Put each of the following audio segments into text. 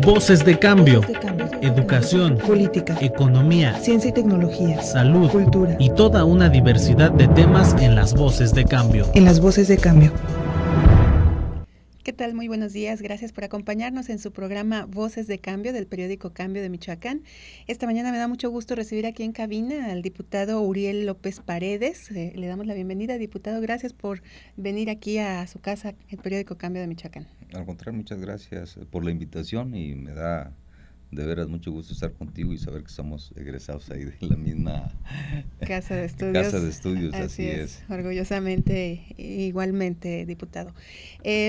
Voces de cambio. Voces de cambio. Educación, política, economía, ciencia y tecnología, salud, cultura y toda una diversidad de temas en las Voces de Cambio. En las Voces de Cambio. ¿Qué tal? Muy buenos días. Gracias por acompañarnos en su programa Voces de Cambio del periódico Cambio de Michoacán. Esta mañana me da mucho gusto recibir aquí en cabina al diputado Uriel López Paredes. Le damos la bienvenida, diputado. Gracias por venir aquí a su casa, el periódico Cambio de Michoacán. Al contrario, muchas gracias por la invitación y me da de veras mucho gusto estar contigo y saber que estamos egresados ahí de la misma casa de estudios. Casa de estudios, así es. Orgullosamente, igualmente, diputado.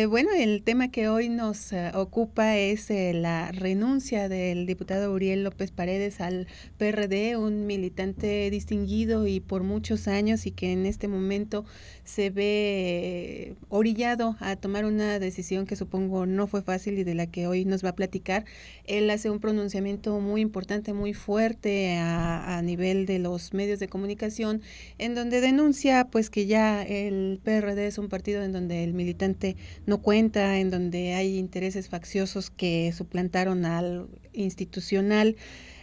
Bueno, el tema que hoy nos ocupa es la renuncia del diputado Uriel López Paredes al PRD, un militante distinguido y por muchos años y que en este momento se ve orillado a tomar una decisión que supongo no fue fácil y de la que hoy nos va a platicar. Él hace un pronunciamiento muy importante, muy fuerte a nivel de los medios de comunicación, en donde denuncia pues que ya el PRD es un partido en donde el militante no cuenta, en donde hay intereses facciosos que suplantaron al institucional,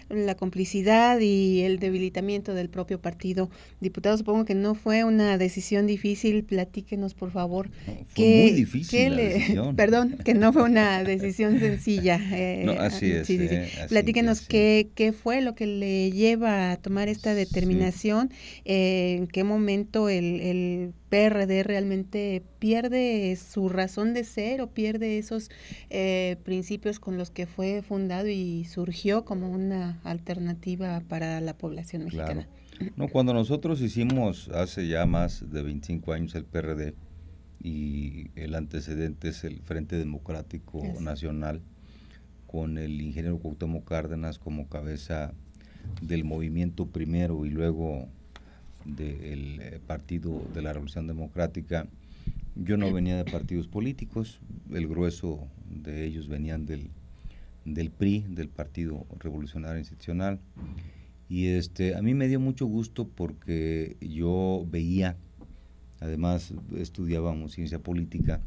la complicidad y el debilitamiento del propio partido. Diputado, supongo que no fue una decisión difícil, platíquenos por favor. No, fue muy difícil la decisión. Perdón, que no fue una decisión sencilla. No, así es. Sí. Platíquenos qué fue lo que le lleva a tomar esta determinación, en qué momento el PRD realmente pierde su razón de ser o pierde esos principios con los que fue fundado y surgió como una alternativa para la población mexicana. Claro. No, cuando nosotros hicimos hace ya más de 25 años el PRD y el antecedente es el Frente Democrático Nacional con el ingeniero Cuauhtémoc Cárdenas como cabeza del movimiento primero y luego del Partido de la Revolución Democrática. Yo no venía de partidos políticos, el grueso de ellos venían del PRI, del Partido Revolucionario Institucional, y a mí me dio mucho gusto porque yo veía, además estudiábamos ciencia política,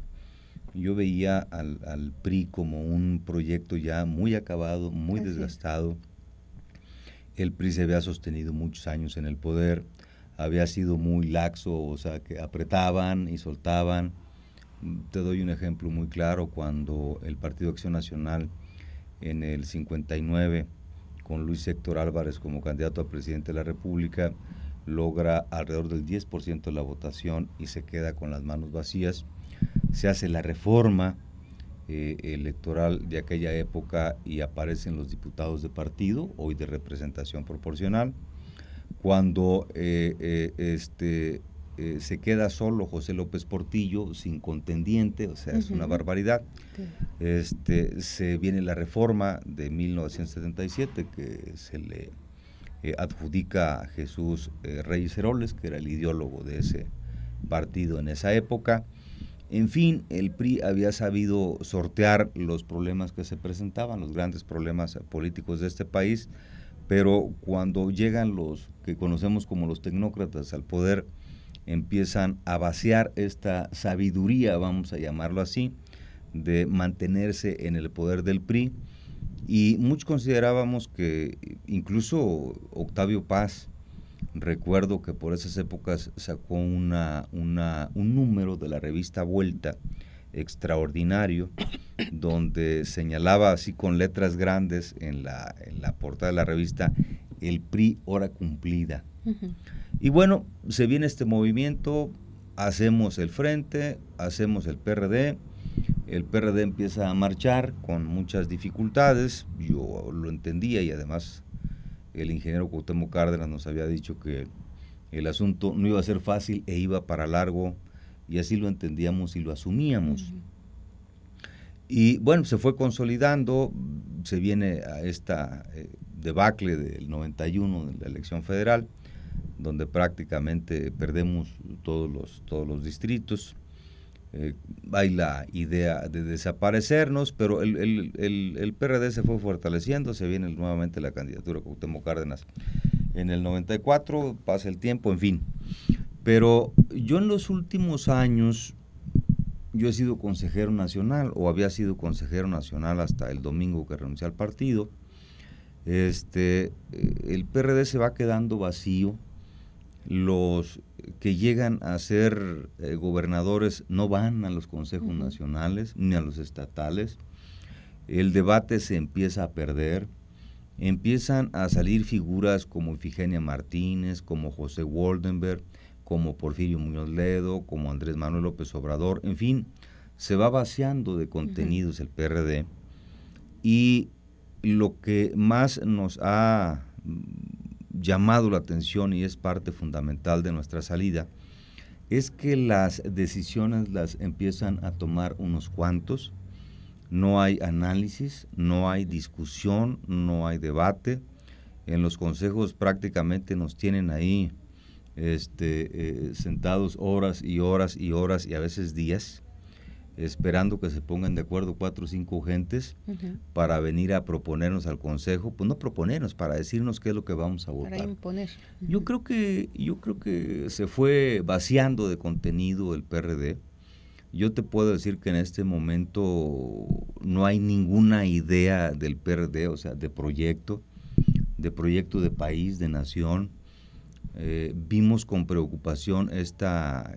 yo veía al PRI como un proyecto ya muy acabado, muy desgastado. El PRI se había sostenido muchos años en el poder, había sido muy laxo, o sea, que apretaban y soltaban. Te doy un ejemplo muy claro, cuando el Partido Acción Nacional en el 59, con Luis Héctor Álvarez como candidato a presidente de la República, logra alrededor del 10% de la votación y se queda con las manos vacías. Se hace la reforma electoral de aquella época y aparecen los diputados de partido, hoy de representación proporcional. Cuando se queda solo José López Portillo, sin contendiente, o sea, es una barbaridad. Se viene la reforma de 1977, que se le adjudica a Jesús Reyes Heroles, que era el ideólogo de ese partido en esa época. En fin, el PRI había sabido sortear los problemas que se presentaban, los grandes problemas políticos de este país, pero cuando llegan los que conocemos como los tecnócratas al poder, empiezan a vaciar esta sabiduría, vamos a llamarlo así, de mantenerse en el poder del PRI, y muchos considerábamos que incluso Octavio Paz, recuerdo que por esas épocas sacó un número de la revista Vuelta extraordinario, donde señalaba así con letras grandes en la portada de la revista, el PRI hora cumplida. Y bueno, se viene este movimiento, hacemos el frente, hacemos el PRD empieza a marchar con muchas dificultades, yo lo entendía y además el ingeniero Cuauhtémoc Cárdenas nos había dicho que el asunto no iba a ser fácil e iba para largo, y así lo entendíamos y lo asumíamos. Y bueno, se fue consolidando, se viene a esta debacle del 91 de la elección federal, donde prácticamente perdemos todos los distritos. Hay la idea de desaparecernos, pero el PRD se fue fortaleciendo, se viene nuevamente la candidatura de Cuauhtémoc Cárdenas en el 94, pasa el tiempo, en fin. Pero yo en los últimos años yo he sido consejero nacional, o había sido consejero nacional hasta el domingo que renuncié al partido. El PRD se va quedando vacío. Los que llegan a ser gobernadores no van a los consejos nacionales ni a los estatales. El debate se empieza a perder. Empiezan a salir figuras como Ifigenia Martínez, como José Woldenberg, como Porfirio Muñoz Ledo, como Andrés Manuel López Obrador. En fin, se va vaciando de contenidos el PRD. Y lo que más nos ha llamado la atención, y es parte fundamental de nuestra salida, es que las decisiones las empiezan a tomar unos cuantos. No hay análisis, no hay discusión, no hay debate. En los consejos prácticamente nos tienen ahí sentados horas y horas y horas y a veces días, esperando que se pongan de acuerdo 4 o 5 gentes para venir a proponernos al consejo, pues no proponernos, para decirnos qué es lo que vamos a votar. Para imponer. Yo creo que se fue vaciando de contenido el PRD. Yo te puedo decir que en este momento no hay ninguna idea del PRD, o sea, de proyecto de país, de nación. Vimos con preocupación esta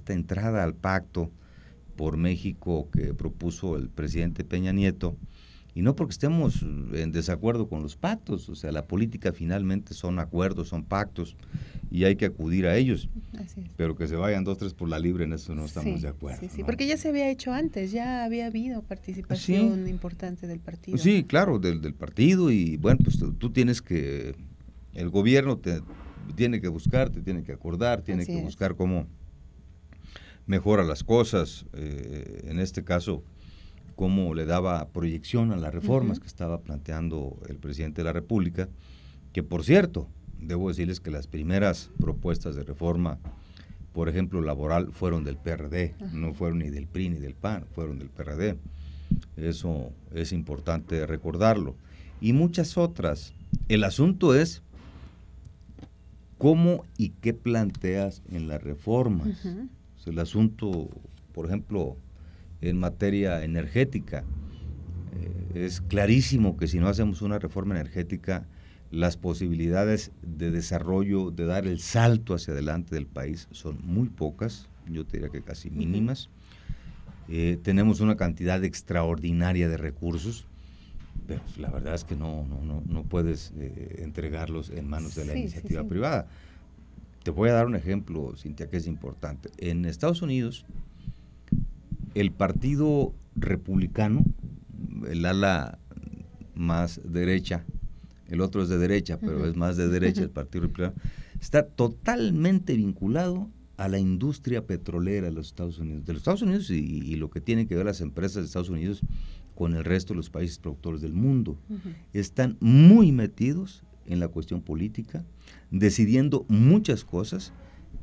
entrada al pacto por México que propuso el presidente Peña Nieto, y no porque estemos en desacuerdo con los pactos, o sea, la política finalmente son acuerdos, son pactos, y hay que acudir a ellos. Así es. Pero que se vayan 2, 3 por la libre, en eso no estamos de acuerdo. Sí, ¿no? porque ya se había hecho antes, ya había habido participación importante del partido. Sí, claro, del partido, y bueno, pues tú tienes que, el gobierno te tiene que buscar, te tiene que acordar, tiene que buscar cómo mejora las cosas, en este caso, cómo le daba proyección a las reformas que estaba planteando el presidente de la República, que por cierto, debo decirles que las primeras propuestas de reforma, por ejemplo, laboral, fueron del PRD, no fueron ni del PRI ni del PAN, fueron del PRD. Eso es importante recordarlo. Y muchas otras. El asunto es cómo y qué planteas en las reformas. O sea, el asunto, por ejemplo, en materia energética, es clarísimo que si no hacemos una reforma energética, las posibilidades de desarrollo, de dar el salto hacia adelante del país son muy pocas, yo te diría que casi mínimas. Tenemos una cantidad extraordinaria de recursos, pero la verdad es que no puedes entregarlos en manos de la iniciativa privada. Te voy a dar un ejemplo, Cintia, que es importante. En Estados Unidos, el Partido Republicano, el ala más derecha, el otro es de derecha, pero es más de derecha, el Partido Republicano, está totalmente vinculado a la industria petrolera de los Estados Unidos, y lo que tienen que ver las empresas de Estados Unidos con el resto de los países productores del mundo. Están muy metidos en la cuestión política, decidiendo muchas cosas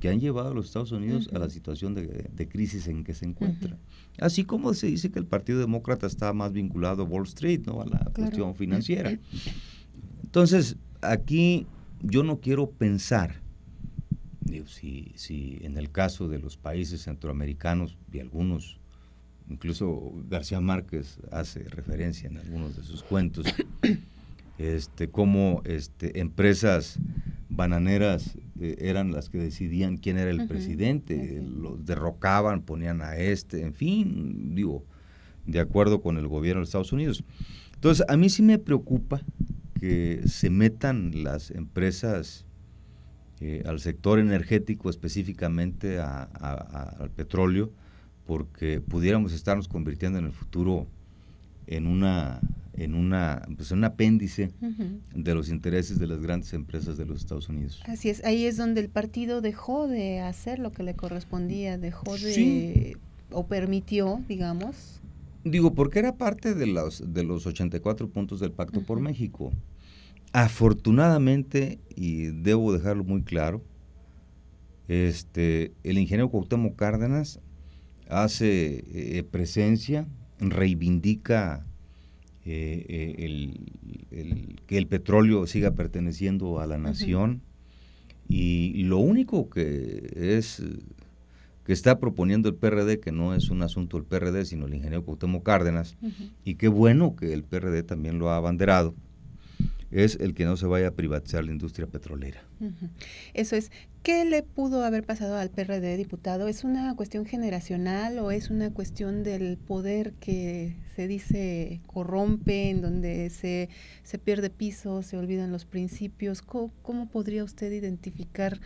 que han llevado a los Estados Unidos a la situación de crisis en que se encuentra. Así como se dice que el Partido Demócrata está más vinculado a Wall Street, ¿no?, a la cuestión financiera. Entonces, aquí yo no quiero pensar, si en el caso de los países centroamericanos, y algunos, incluso García Márquez hace referencia en algunos de sus cuentos, cómo empresas bananeras eran las que decidían quién era el presidente, los derrocaban, ponían a en fin, de acuerdo con el gobierno de Estados Unidos. Entonces, a mí sí me preocupa que se metan las empresas al sector energético, específicamente al petróleo, porque pudiéramos estarnos convirtiendo en el futuro en un apéndice de los intereses de las grandes empresas de los Estados Unidos. Así es, ahí es donde el partido dejó de hacer lo que le correspondía, dejó de, o permitió, digamos. Porque era parte de los 84 puntos del Pacto por México. Afortunadamente, y debo dejarlo muy claro, el ingeniero Cuauhtémoc Cárdenas hace presencia, reivindica que el petróleo siga perteneciendo a la nación, y lo único que es que está proponiendo el PRD, que no es un asunto del PRD, sino el ingeniero Cuauhtémoc Cárdenas, y qué bueno que el PRD también lo ha abanderado, es el que no se vaya a privatizar la industria petrolera. Eso es. ¿Qué le pudo haber pasado al PRD, diputado? ¿Es una cuestión generacional o es una cuestión del poder que se dice corrompe, en donde se pierde piso, se olvidan los principios? ¿Cómo podría usted identificar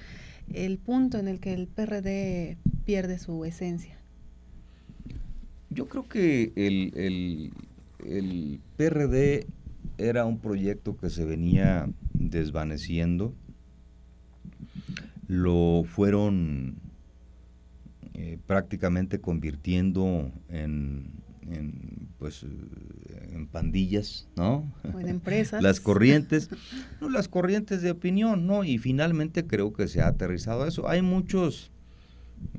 el punto en el que el PRD pierde su esencia? Yo creo que el PRD era un proyecto que se venía desvaneciendo. Lo fueron prácticamente convirtiendo en pandillas, ¿no? O en empresas. las corrientes de opinión, ¿no? Y finalmente creo que se ha aterrizado a eso. Hay muchos,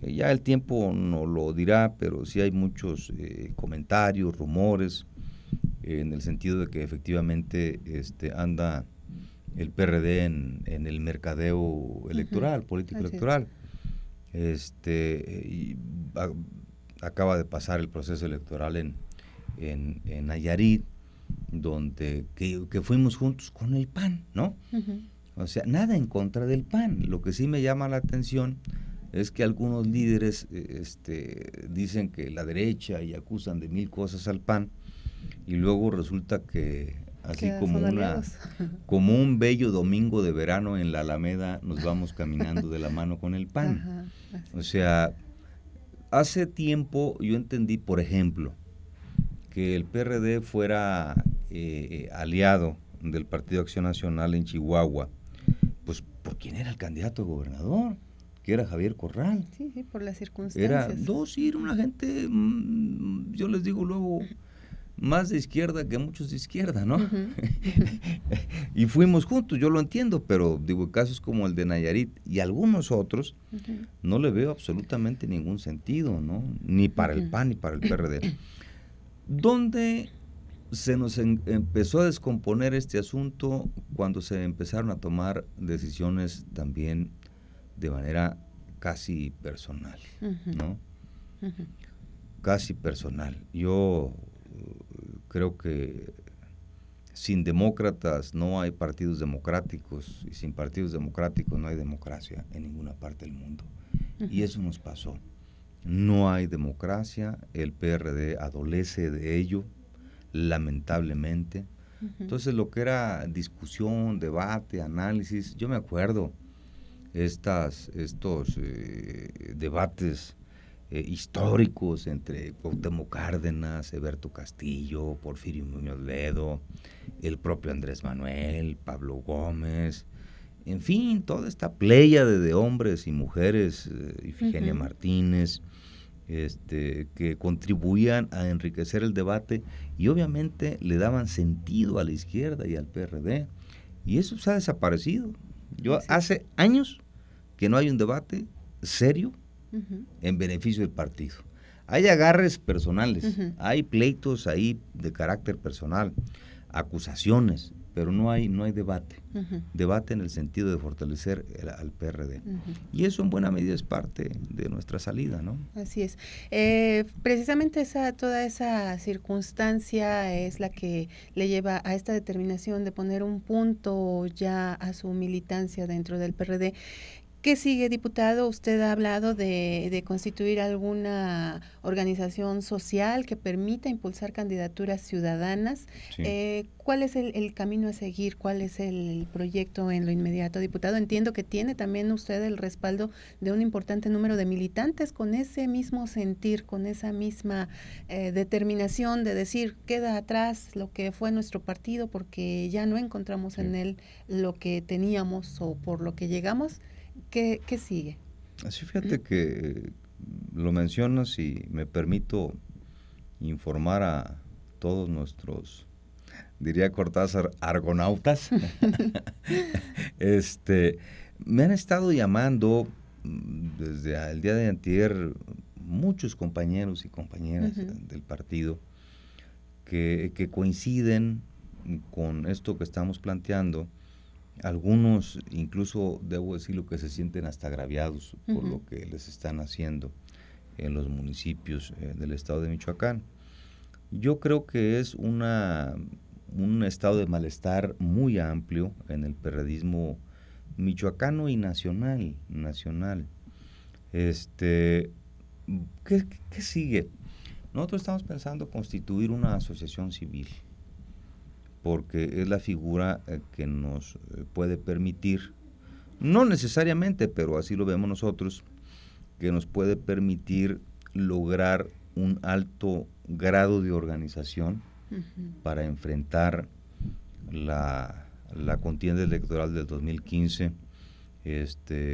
ya el tiempo no lo dirá, pero sí hay muchos comentarios, rumores, en el sentido de que efectivamente anda el PRD en el mercadeo electoral, político electoral. Acaba de pasar el proceso electoral en Nayarit, donde que fuimos juntos con el PAN, ¿no? O sea, nada en contra del PAN. Lo que sí me llama la atención es que algunos líderes dicen que la derecha y acusan de 1000 cosas al PAN, y luego resulta que así como un bello domingo de verano en la Alameda nos vamos caminando de la mano con el PAN. O sea, hace tiempo yo entendí, por ejemplo, que el PRD fuera aliado del Partido Acción Nacional en Chihuahua, pues por quién era el candidato a gobernador, que era Javier Corral. Sí, por las circunstancias. Era una gente, yo les digo luego, más de izquierda que muchos de izquierda, ¿no? Y fuimos juntos, yo lo entiendo, pero digo, casos como el de Nayarit y algunos otros, no le veo absolutamente ningún sentido, ¿no? Ni para el PAN ni para el PRD. ¿Dónde se nos empezó a descomponer este asunto? Cuando se empezaron a tomar decisiones también de manera casi personal, ¿no? Casi personal. Yo creo que sin demócratas no hay partidos democráticos, y sin partidos democráticos no hay democracia en ninguna parte del mundo. Y eso nos pasó. No hay democracia, el PRD adolece de ello, lamentablemente. Entonces, lo que era discusión, debate, análisis, yo me acuerdo estos debates históricos entre Cuauhtémoc Cárdenas, Eberto Castillo, Porfirio Muñoz Ledo, el propio Andrés Manuel, Pablo Gómez, en fin, toda esta pléyade de hombres y mujeres, Ifigenia Martínez, que contribuían a enriquecer el debate y obviamente le daban sentido a la izquierda y al PRD, y eso se ha desaparecido. Hace años que no hay un debate serio en beneficio del partido. Hay agarres personales, hay pleitos ahí de carácter personal, acusaciones, pero no hay debate. Debate en el sentido de fortalecer al PRD. Y eso en buena medida es parte de nuestra salida, ¿no? Así es. Precisamente toda esa circunstancia es la que le lleva a esta determinación de poner un punto ya a su militancia dentro del PRD. ¿Qué sigue, diputado? Usted ha hablado de constituir alguna organización social que permita impulsar candidaturas ciudadanas. Sí. ¿Cuál es el camino a seguir? ¿Cuál es el proyecto en lo inmediato, diputado? Entiendo que tiene también usted el respaldo de un importante número de militantes con ese mismo sentir, con esa misma determinación de decir, queda atrás lo que fue nuestro partido porque ya no encontramos en él lo que teníamos o por lo que llegamos. ¿Qué sigue? Así, fíjate que lo mencionas y me permito informar a todos nuestros, diría Cortázar, argonautas. Me han estado llamando desde el día de antier muchos compañeros y compañeras del partido que coinciden con esto que estamos planteando, algunos, incluso debo decirlo, que se sienten hasta agraviados por lo que les están haciendo en los municipios del estado de Michoacán. Yo creo que es un estado de malestar muy amplio en el perredismo michoacano y nacional. ¿Qué sigue? Nosotros estamos pensando constituir una asociación civil, porque es la figura que nos puede permitir, no necesariamente, pero así lo vemos nosotros, que nos puede permitir lograr un alto grado de organización para enfrentar la contienda electoral del 2015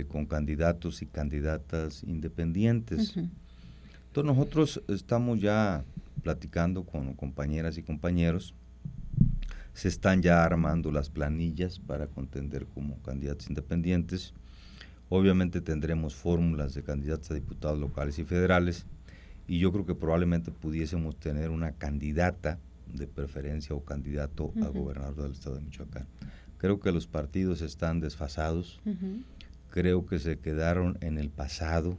con candidatos y candidatas independientes. Entonces nosotros estamos ya platicando con compañeras y compañeros, se están ya armando las planillas para contender como candidatos independientes. Obviamente tendremos fórmulas de candidatos a diputados locales y federales, y yo creo que probablemente pudiésemos tener una candidata de preferencia o candidato a gobernador del estado de Michoacán. Creo que los partidos están desfasados, creo que se quedaron en el pasado,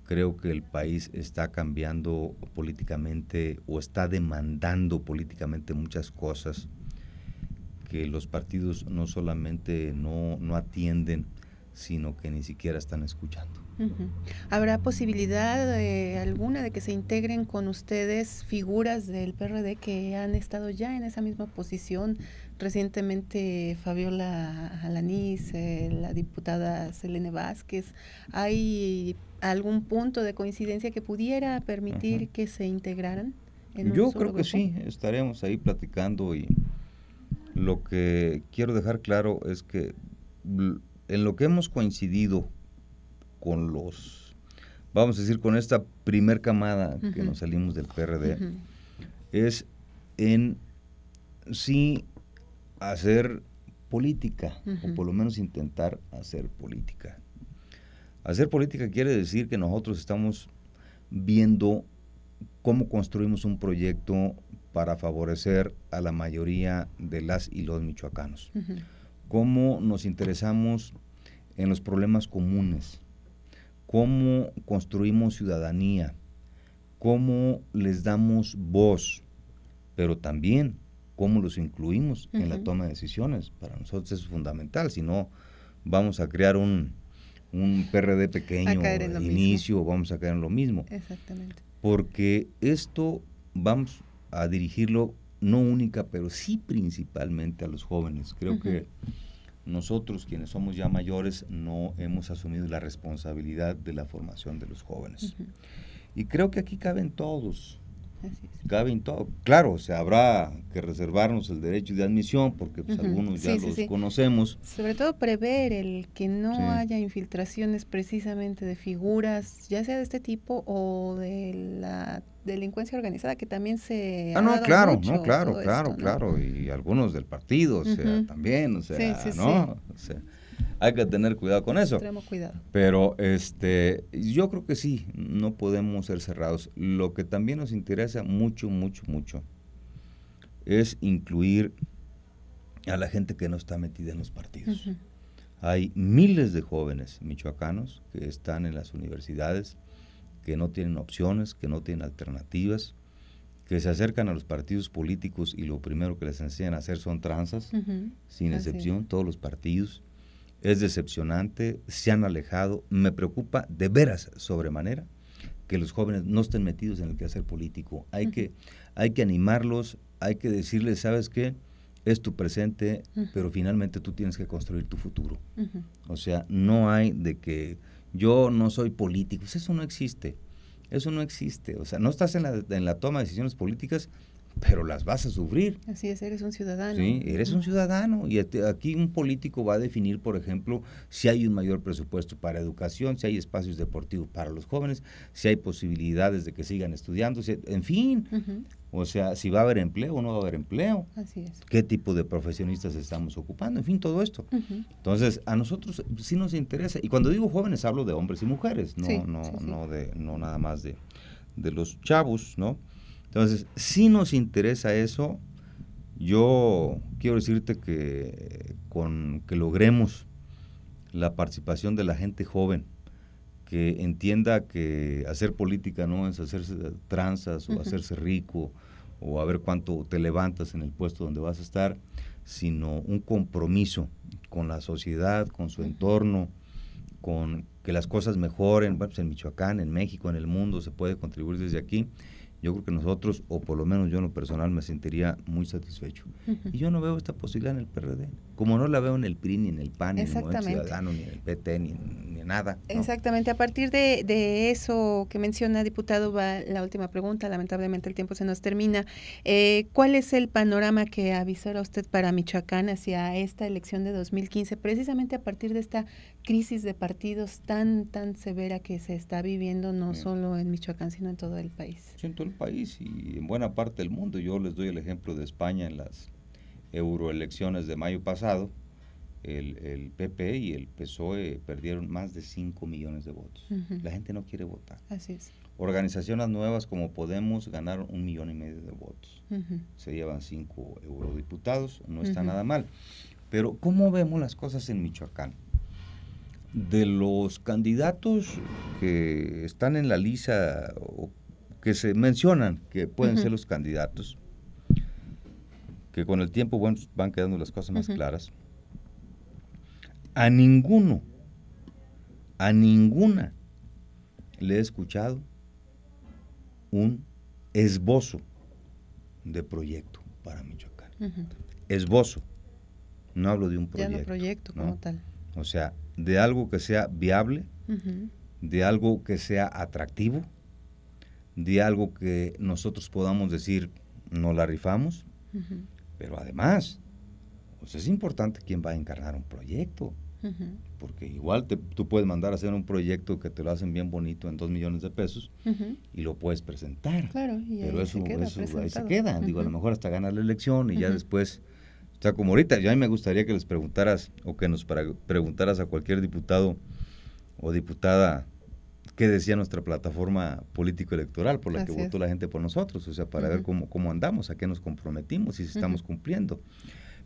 creo que el país está cambiando políticamente o está demandando políticamente muchas cosas que los partidos no solamente no atienden, sino que ni siquiera están escuchando. ¿Habrá posibilidad alguna de que se integren con ustedes figuras del PRD que han estado ya en esa misma posición? Recientemente Fabiola Alanís, la diputada Selene Vázquez. ¿Hay algún punto de coincidencia que pudiera permitir que se integraran en un Yo solo creo que grupo? sí, estaremos ahí platicando, y lo que quiero dejar claro es que en lo que hemos coincidido con vamos a decir, con esta primer camada que nos salimos del PRD, es en sí hacer política, o por lo menos intentar hacer política. Hacer política quiere decir que nosotros estamos viendo cómo construimos un proyecto para favorecer a la mayoría de las y los michoacanos. Cómo nos interesamos en los problemas comunes, cómo construimos ciudadanía, cómo les damos voz, pero también cómo los incluimos en la toma de decisiones. Para nosotros es fundamental, si no vamos a crear un PRD pequeño de inicio, vamos a caer en lo mismo. Exactamente. Porque esto vamos a dirigirlo no única, pero sí principalmente a los jóvenes. Creo que nosotros, quienes somos ya mayores, no hemos asumido la responsabilidad de la formación de los jóvenes. Y creo que aquí caben todos. Así es. Caben todos. Claro, habrá que reservarnos el derecho de admisión, porque pues, algunos ya los conocemos. Sobre todo prever el que no haya infiltraciones precisamente de figuras, ya sea de este tipo o de la delincuencia organizada, que también se claro, y algunos del partido, también, ¿no? O sea, hay que tener cuidado con eso. Extremo cuidado. Pero yo creo que sí, no podemos ser cerrados. Lo que también nos interesa mucho es incluir a la gente que no está metida en los partidos. Hay miles de jóvenes michoacanos que están en las universidades, que no tienen opciones, que no tienen alternativas, que se acercan a los partidos políticos y lo primero que les enseñan a hacer son tranzas, sin excepción, todos los partidos. Es decepcionante, se han alejado. Me preocupa de veras sobremanera que los jóvenes no estén metidos en el quehacer político. Hay que animarlos, hay que decirles, ¿sabes qué? Es tu presente, pero finalmente tú tienes que construir tu futuro. O sea, no hay de que yo no soy político. Pues eso no existe. O sea, no estás en la toma de decisiones políticas, pero las vas a sufrir. Así es, eres un ciudadano. Sí, eres un ciudadano, y aquí un político va a definir, por ejemplo, si hay un mayor presupuesto para educación, si hay espacios deportivos para los jóvenes, si hay posibilidades de que sigan estudiando, en fin, o sea, si va a haber empleo o no va a haber empleo. Así es. ¿Qué tipo de profesionistas estamos ocupando? En fin, todo esto. Entonces, a nosotros sí nos interesa, y cuando digo jóvenes hablo de hombres y mujeres, no nada más de los chavos, ¿no? Entonces, sí nos interesa eso. Yo quiero decirte que con que logremos la participación de la gente joven, que entienda que hacer política no es hacerse tranzas o hacerse rico o a ver cuánto te levantas en el puesto donde vas a estar, sino un compromiso con la sociedad, con su entorno, con que las cosas mejoren. Bueno, pues en Michoacán, en México, en el mundo se puede contribuir desde aquí. Yo creo que nosotros, o por lo menos yo en lo personal, me sentiría muy satisfecho. Y yo no veo esta posibilidad en el PRD, como no la veo en el PRI, ni en el PAN, ni en el Movimiento Ciudadano, ni en el PT, ni en nada, ¿no? Exactamente. A partir de eso que menciona, diputado, va la última pregunta. Lamentablemente el tiempo se nos termina. ¿Cuál es el panorama que avisora usted para Michoacán hacia esta elección de 2015, precisamente a partir de esta crisis de partidos tan severa que se está viviendo, no solo en Michoacán, sino en todo el país? Sí, en todo el país y en buena parte del mundo. Yo les doy el ejemplo de España en las euroelecciones de mayo pasado. El PP y el PSOE perdieron más de 5 millones de votos. La gente no quiere votar. Así es. Organizaciones nuevas como Podemos ganaron 1,5 millones de votos. Se llevan 5 eurodiputados, no está nada mal. Pero ¿cómo vemos las cosas en Michoacán? De los candidatos que están en la lista o que se mencionan que pueden ser los candidatos, que con el tiempo, bueno, van quedando las cosas más claras. A ninguna le he escuchado un esbozo de proyecto para Michoacán. Esbozo, no hablo de un proyecto. Ya no proyecto, ¿no? Como tal. O sea, de algo que sea viable, de algo que sea atractivo, de algo que nosotros podamos decir, no la rifamos, pero además, pues es importante quién va a encarnar un proyecto, porque igual tú puedes mandar a hacer un proyecto que te lo hacen bien bonito en 2 millones de pesos y lo puedes presentar, claro, y pero ahí eso ahí se presentado. queda, digo, a lo mejor hasta ganar la elección y ya después, o sea, como ahorita, yo a mí me gustaría que les preguntaras o que nos preguntaras a cualquier diputado o diputada qué decía nuestra plataforma político-electoral por la que votó la gente por nosotros, o sea, para ver cómo andamos, a qué nos comprometimos y si estamos cumpliendo.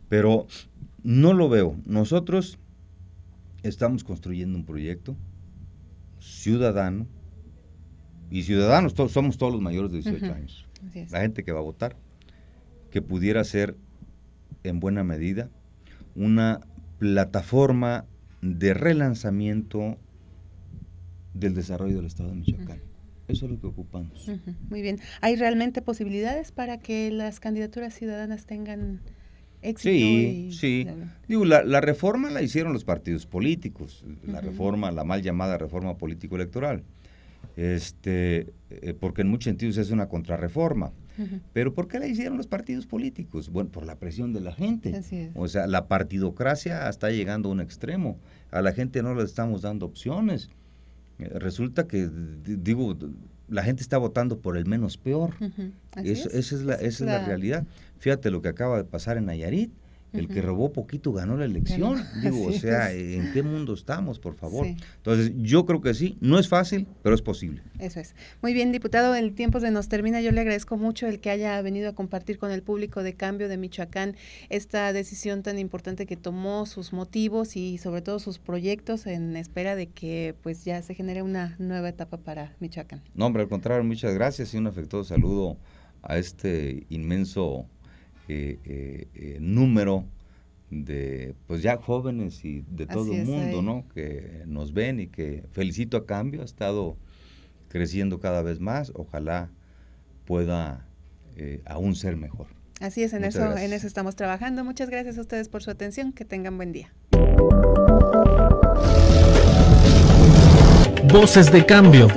Pero no lo veo. Nosotros estamos construyendo un proyecto ciudadano, y ciudadanos somos todos los mayores de 18 años. La gente que va a votar, que pudiera ser en buena medida una plataforma de relanzamiento del desarrollo del Estado de Michoacán. Eso es lo que ocupamos. Muy bien. ¿Hay realmente posibilidades para que las candidaturas ciudadanas tengan éxito? Sí. Digo, la reforma la hicieron los partidos políticos, la reforma, la mal llamada reforma político-electoral, porque en muchos sentidos es una contrarreforma. ¿Pero por qué la hicieron los partidos políticos? Bueno, por la presión de la gente. Así es. O sea, la partidocracia está llegando a un extremo. A la gente no le estamos dando opciones. Resulta que, digo, la gente está votando por el menos peor. Esa es la realidad. Fíjate lo que acaba de pasar en Nayarit. El que robó poquito ganó la elección. Digo, o sea, ¿en qué mundo estamos, por favor? Sí. Entonces, yo creo que sí. No es fácil, pero es posible. Eso es. Muy bien, diputado, el tiempo se nos termina. Yo le agradezco mucho el que haya venido a compartir con el público de Cambio de Michoacán esta decisión tan importante que tomó, sus motivos y sobre todo sus proyectos en espera de que pues ya se genere una nueva etapa para Michoacán. No, hombre, al contrario, muchas gracias y un afectuoso saludo a este inmenso número de pues ya jóvenes y de todo el mundo, ¿no? Que nos ven y que felicito a Cambio, ha estado creciendo cada vez más, ojalá pueda aún ser mejor. Así es, en eso estamos trabajando. Muchas gracias a ustedes por su atención, que tengan buen día. Voces de Cambio.